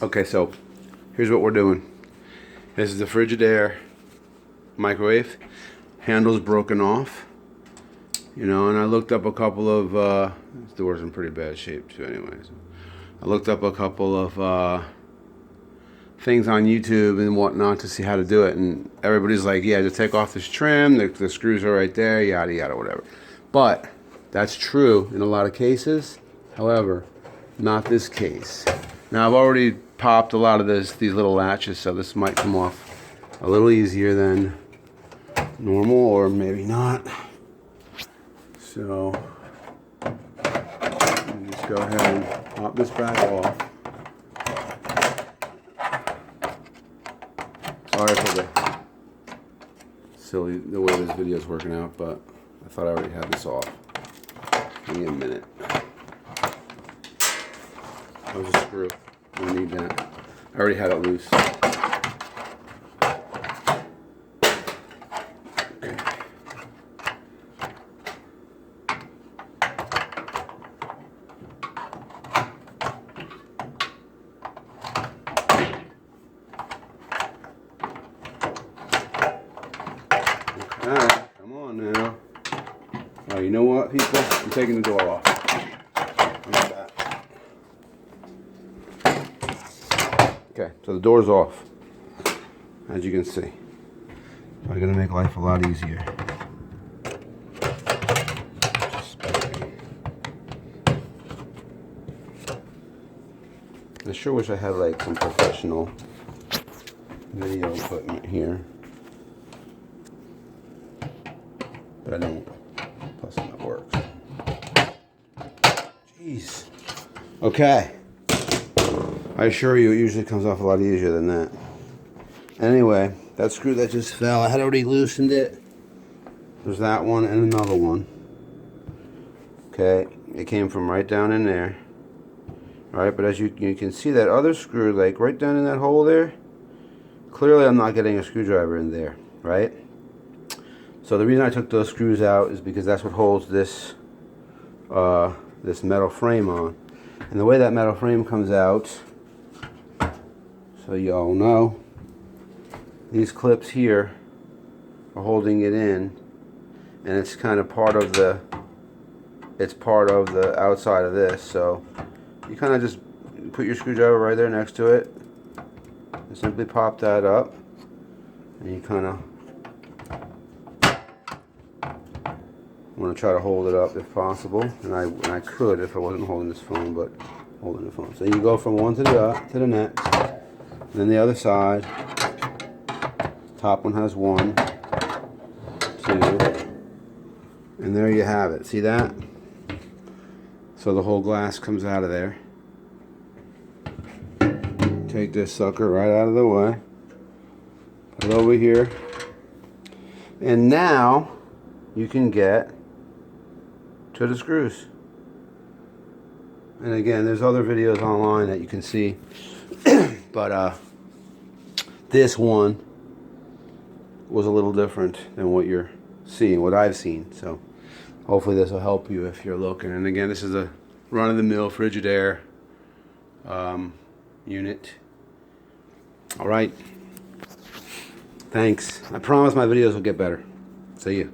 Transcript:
Okay, so here's what we're doing. This is the Frigidaire microwave. Handle's broken off. You know, and I looked up a couple of, this door's in pretty bad shape too anyways. I looked up a couple of things on YouTube and whatnot to see how to do it, and everybody's like, yeah, just take off this trim, the screws are right there, yada yada, whatever. But that's true in a lot of cases. However, not this case. Now I've already popped a lot of these little latches, so this might come off a little easier than normal, or maybe not. So let me just go ahead and pop this back off. Sorry for the silly the way this video is working out, but I thought I already had this off. Give me a minute. That was a screw. I don't need that. I already had it loose. Okay. Alright, come on now. Oh, you know what, people? I'm taking the door off. How about that? Okay, so the door's off, as you can see. I'm gonna make life a lot easier. I sure wish I had like some professional video equipment here, but I don't. Plus, it works. Jeez. Okay. I assure you, it usually comes off a lot easier than that. Anyway, that screw that just fell, I had already loosened it. There's that one and another one. Okay, it came from right down in there. Alright, but as you can see, that other screw, like right down in that hole there, clearly I'm not getting a screwdriver in there, right? So the reason I took those screws out is because that's what holds this this metal frame on. And the way that metal frame comes out, so you all know, these clips here are holding it in, and it's kind of part of the outside of this. So you kind of just put your screwdriver right there next to it and simply pop that up, and you kind of want to try to hold it up if possible, and I could if I wasn't holding this phone, but holding the phone. So you go from one to the next, and then the other side. Top one has 1, 2, and there you have it. See that? So the whole glass comes out of there. Take this sucker right out of the way. Put it over here, and now you can get to the screws. And again, there's other videos online that you can see, but this one was a little different than what you're seeing, what I've seen. So hopefully this will help you if you're looking. And again, this is a run-of-the-mill Frigidaire unit. All right. Thanks. I promise my videos will get better. See ya.